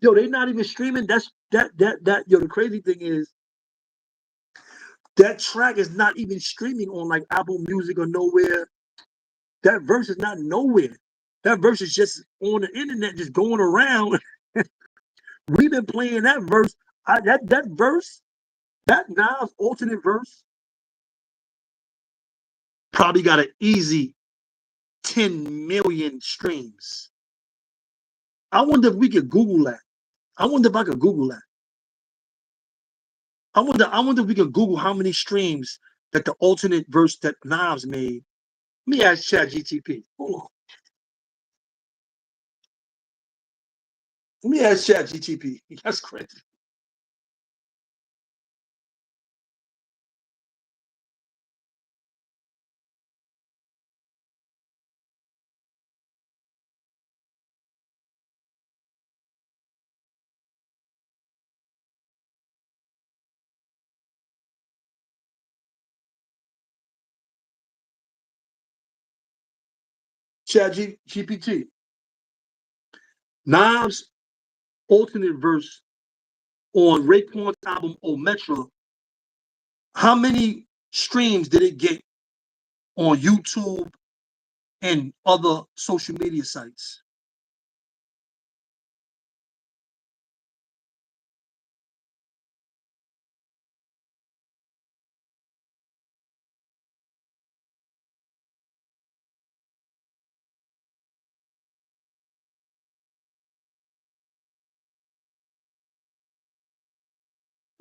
Yo, they not even streaming. That's that. Yo, the crazy thing is that track is not even streaming on like Apple Music or nowhere. That verse is not nowhere. That verse is just on the internet, just going around. We've been playing that verse. That verse, that Nas alternate verse, probably got an easy 10 million streams. I wonder if we could Google that. I wonder if I could Google that. I wonder if we could Google how many streams that the alternate verse that Nas made. Let me ask Chat GTP. Hold on. Let me ask Chat GTP. That's crazy. Chat GPT. Nas alternate verse on Raekwon's album Omertà. How many streams did it get on YouTube and other social media sites?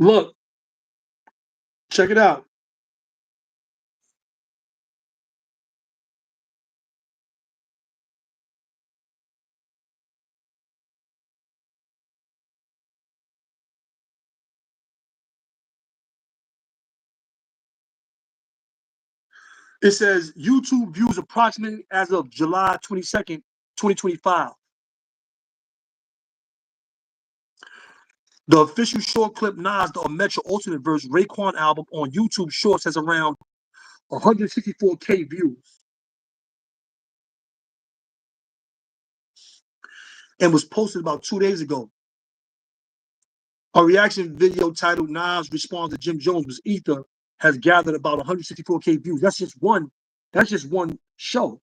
Look, check it out. It says YouTube views approximately as of July 22nd, 2025. The official short clip Nas, the Omertà alternate verse Rayquon album on YouTube Shorts has around 164K views and was posted about 2 days ago. A reaction video titled Nas Responds to Jim Jones' Ether has gathered about 164K views. That's just one show.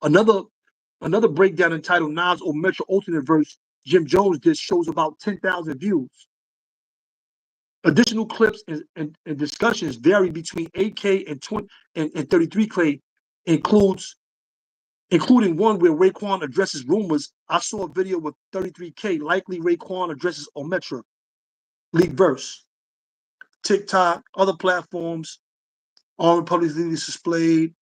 Another breakdown entitled Nas Omertà alternate verse Jim Jones did shows about 10,000 views. Additional clips and discussions vary between 8K and 33K, including one where Raekwon addresses rumors. I saw a video with 33K, likely Raekwon addresses Omertà leak verse. TikTok, other platforms, all publicly displayed.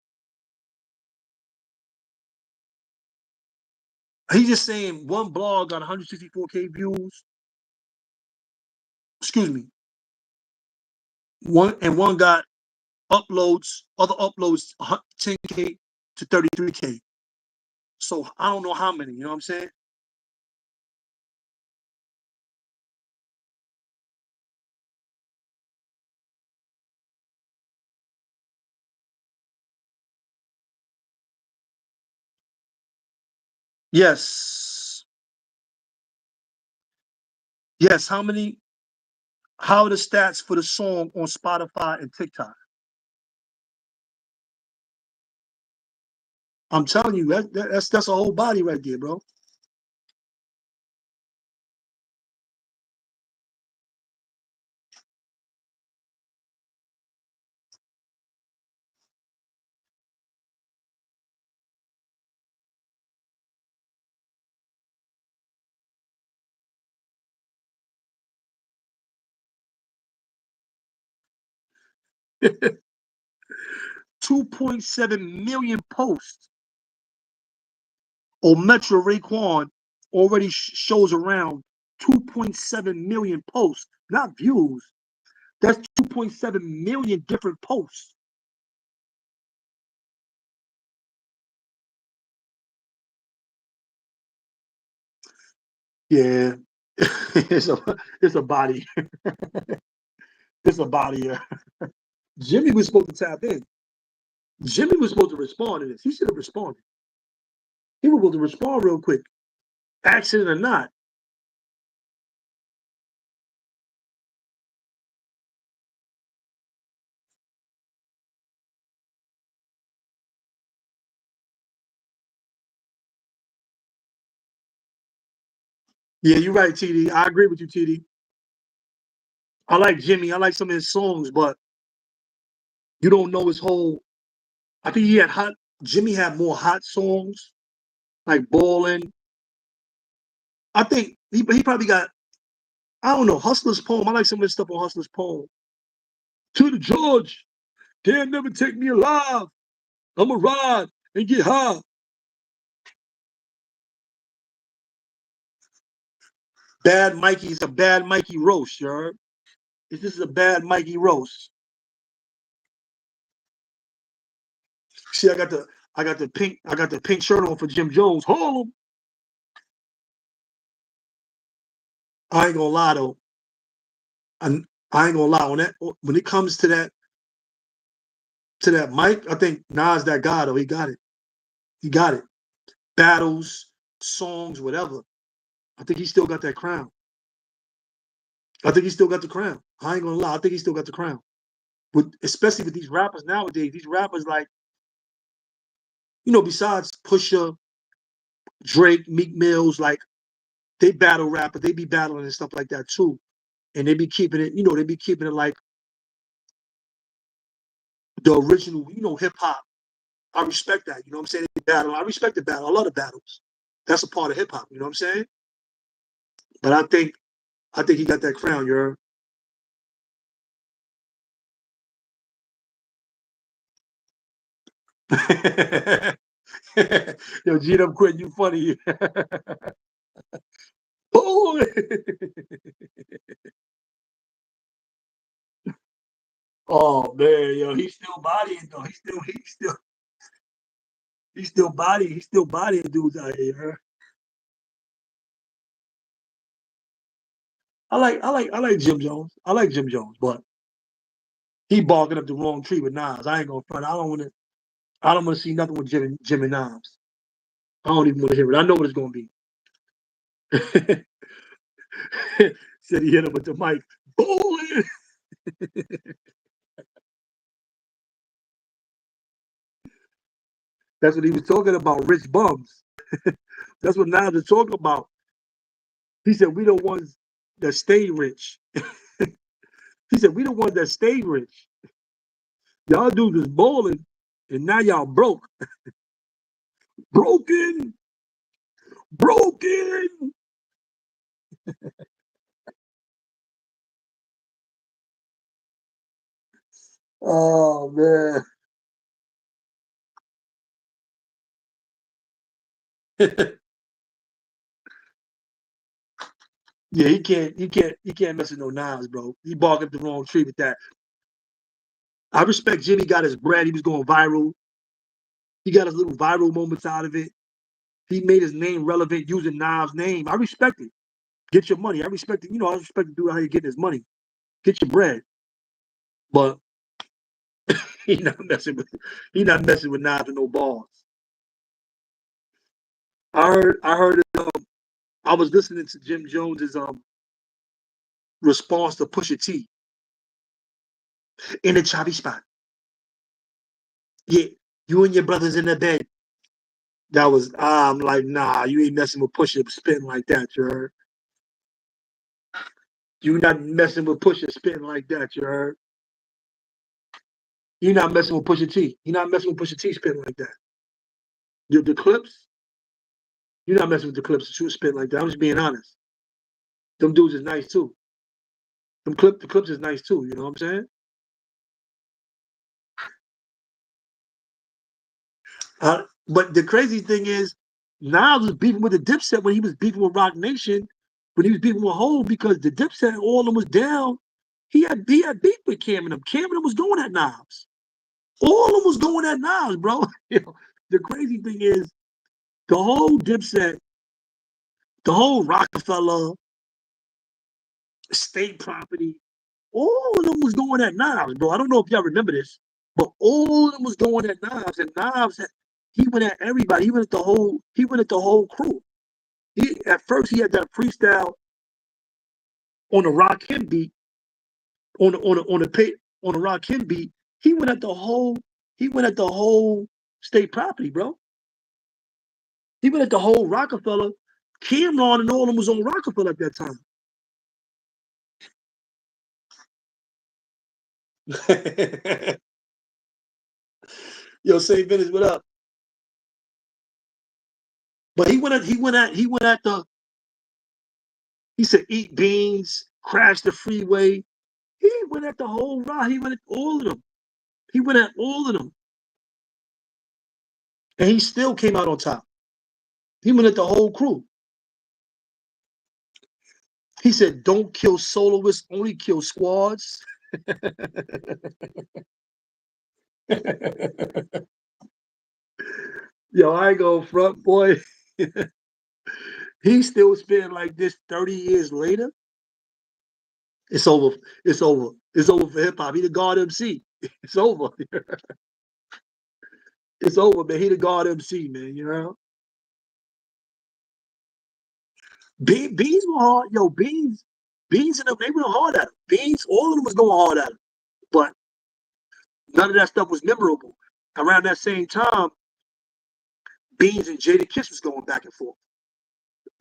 He's just saying one blog got 164K views. Excuse me. One got uploads, other uploads 10K to 33K. So I don't know how many, you know what I'm saying? Yes. Yes, how are the stats for the song on Spotify and TikTok? I'm telling you, that's a whole body right there, bro. $2.7 million posts. Omertà Rayquon already shows around 2.7 million posts, not views. That's 2.7 million different posts. Yeah, it's a body. It's a body. Jimmy was supposed to tap in. Jimmy was supposed to respond to this. He should have responded. He was supposed to respond real quick, accident or not. Yeah, you're right, TD. I agree with you, TD. I like Jimmy. I like some of his songs, but you don't know his whole. I think he had hot. Jimmy had more hot songs like Ballin'. I think he probably got. I don't know Hustler's Poem. I like some of his stuff on Hustler's Poem. To the George, they'll never take me alive. I'ma ride and get high. Bad Mikey is a bad Mikey roast, you heard? This is a bad Mikey roast. See, I got the pink shirt on for Jim Jones. Harlem. I ain't gonna lie though. I ain't gonna lie on that. When it comes to that mic, I think Nas that guy though. He got it. He got it. Battles, songs, whatever. I think he still got that crown. I think he still got the crown. I ain't gonna lie. I think he still got the crown. Especially with these rappers nowadays. These rappers like, besides Pusha, Drake, Meek Mills, like they battle rapper, they be battling and stuff like that too. And they be keeping it, they be keeping it like the original, hip hop. I respect that. You know what I'm saying? They battle. I respect the battle. I love the battles. That's a part of hip hop. You know what I'm saying? But I think he got that crown, you heard? Yo, G, I'm quitting. You funny. Oh. Oh man, yo, he's still bodying though. He's still bodying dudes out here. I like Jim Jones. I like Jim Jones, but he barking up the wrong tree with Nas. I ain't gonna front. I don't wanna see nothing with Jim and Nas. I don't even want to hear it. I know what it's gonna be. Said he hit him with the mic. Boy. That's what he was talking about, rich bums. That's what Nas is talking about. He said, we the ones that stay rich. He said, we the ones that stay rich. Y'all dudes is balling, and now y'all broke. Broken. Broken. Oh man. Yeah, he can't mess with no Nas, bro. He barking up the wrong tree with that. I respect Jimmy got his bread. He was going viral. He got his little viral moments out of it. He made his name relevant using Nas' name. I respect it. Get your money. I respect it. I respect the dude how you getting his money. Get your bread. But he not messing with Nas with no balls. I heard I was listening to Jim Jones's response to Pusha T in the choppy spot. Yeah, you and your brothers in the bed. That was I'm like, nah, you ain't messing with Pusha spitting like that, you heard? You not messing with Pusha spitting like that, you heard? You not messing with Pusha T. You not messing with Pusha T spitting like that. The clips, you're not messing with the clips spitting like that. I'm just being honest. Them dudes is nice too. The clips is nice too, you know what I'm saying? But the crazy thing is, Nas was beefing with the Dipset when he was beefing with Rock Nation, when he was beefing with Hov because the Dipset all of them was down. He had beef with Cam and them. Cam and them was going at Nas. All of them was going at Nas, bro. The crazy thing is, the whole Dipset, the whole Rockefeller state property, all of them was going at Nas, bro. I don't know if y'all remember this, but all of them was going at Nas, and Nas, he went at everybody. He went at the whole crew. At first he had that freestyle on the Rakim beat, on the Rakim beat. He went at the whole state property, bro. He went at the whole Rockefeller. Cameron and all of them was on Rockefeller at that time. Yo, St. Venice, what up? But he went at the he said eat beans, crash the freeway. He went at the whole rock. He went at all of them. He went at all of them. And he still came out on top. He went at the whole crew. He said, don't kill soloists, only kill squads. Yo, I go front, boy. He's still spinning like this 30 years later. It's over. It's over. It's over for hip hop. He the God MC. It's over. It's over, man. He the God MC, man. You know? Beans were hard. Yo, Beans and them, they went hard at him. Beans, all of them was going hard at him. But none of that stuff was memorable. Around that same time, Beans and Jada Kiss was going back and forth.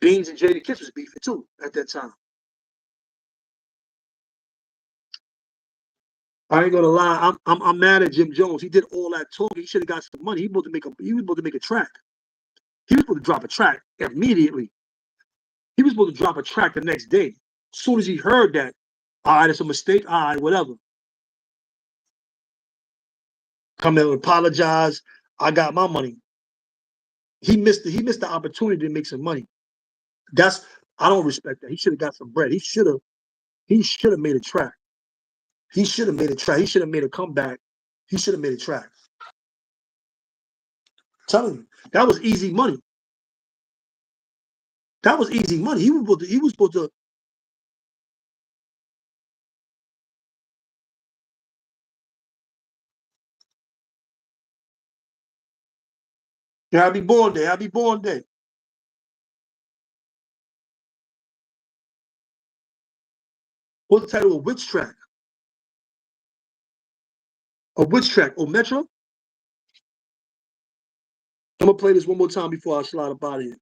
Beans and Jada Kiss was beefing too at that time. I ain't gonna lie, I'm mad at Jim Jones. He did all that talking. He should have got some money. He was supposed to make a track. He was supposed to drop a track immediately. He was supposed to drop a track the next day. As soon as he heard that, all right, it's a mistake. All right, whatever. Come in and apologize. I got my money. He missed the opportunity to make some money. I don't respect that. He should have got some bread. He should have made a track. He should have made a track. He should have made a comeback. He should have made a track. I'm telling you, that was easy money. That was easy money. He was supposed to. Yeah, Happy Born Day. Happy Born Day. What's the title of which track? Of which track? Oh, Metro? I'm gonna play this one more time before I slide up out of here.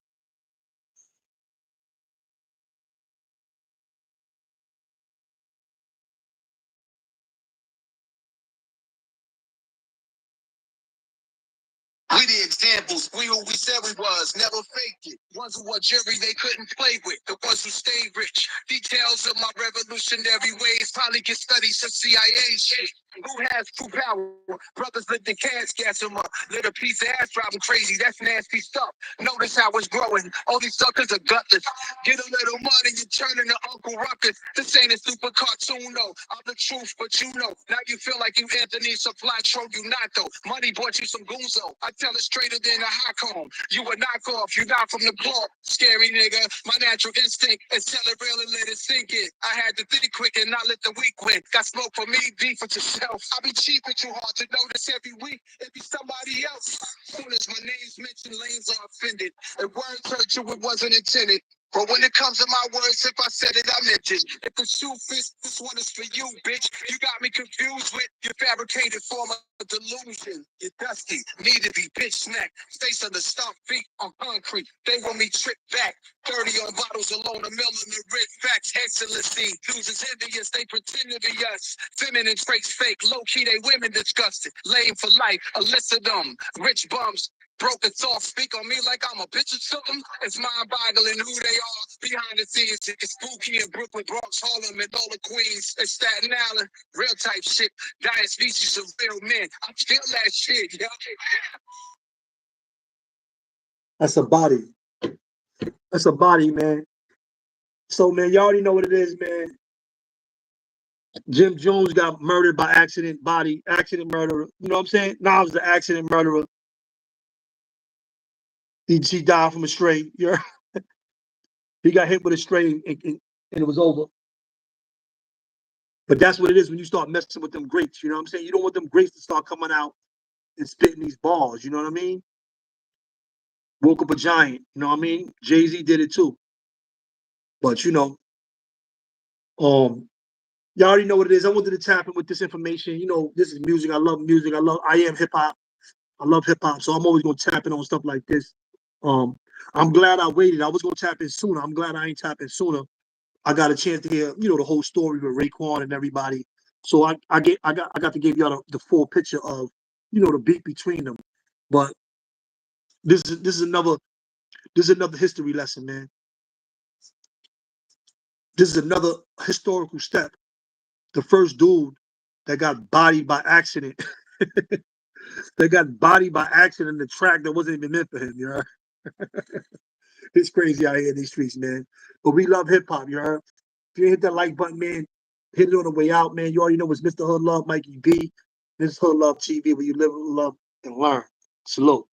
We the examples, we who we said we was, never faked it. Ones who were jury they couldn't play with, the ones who stayed rich. Details of my revolutionary ways probably get studied some CIA shit. Who has true power? Brothers lit the cans, gas them up. Lit a piece of ass, driving crazy, that's nasty stuff. Notice how it's growing, all these suckers are gutless. Get a little money, you turn into Uncle Ruckus. This ain't a super cartoon, no. I'm the truth, but you know. Now you feel like you Anthony Supply, troll you not though. Money bought you some gunzo. I tell it straighter than a hot comb. You a knockoff, you not from the block. Scary nigga, my natural instinct is tell it real and let it sink in. I had to think quick and not let the weak win. Got smoke for me, beef with yourself. I be cheap but you hard to notice every week. It be somebody else. Soon as my name's mentioned, lanes are offended. And words hurt you, it wasn't intended. But when it comes to my words, if I said it, I meant it. If the shoe fits, this one is for you, bitch. You got me confused with your fabricated form of delusion. You're dusty, need to be bitch smacked. Face on the stomp, feet on concrete. They want me tricked back. 30 on bottles alone, a million in red facts. Excellency, dudes is envious, they pretend to be us. Feminine traits fake, low-key, they women disgusted. Lame for life, a list of them. Rich bums, broken soft, speak on me like I'm a bitch or something. It's mind-boggling who they are behind the scenes. It's spooky in Brooklyn, Bronx, Harlem, and all the Queens. It's Staten Island, real type shit. Dying species of real men. I feel that shit, yo. That's a body. That's a body, man. So, man, you already know what it is, man. Jim Jones got murdered by accident, accident murderer. You know what I'm saying? Nas the accident murderer. He died from a stray. He got hit with a stray and it was over. But that's what it is when you start messing with them greats. You know what I'm saying? You don't want them greats to start coming out and spitting these balls. You know what I mean? Woke up a giant. You know what I mean? Jay-Z did it too. But, you know, y'all already know what it is. I wanted to tap in with this information. You know, this is music. I love music. I am hip hop. I love hip hop. So I'm always gonna tap in on stuff like this. I'm glad I waited. I was gonna tap in sooner. I'm glad I ain't tapping sooner. I got a chance to hear, you know, the whole story with Raekwon and everybody. So I got to give y'all the full picture of, you know, the beat between them. But this is another history lesson, man. This is another historical step. The first dude that got bodied by accident. They got bodied by accident in the track that wasn't even meant for him, you know? It's crazy out here in these streets, man. But we love hip hop, you heard? If you hit that like button, man, hit it on the way out, man. You already know it's Mr. Hood Love, Mikey B. This is Hood Love TV, where you live, love, and learn. Salute.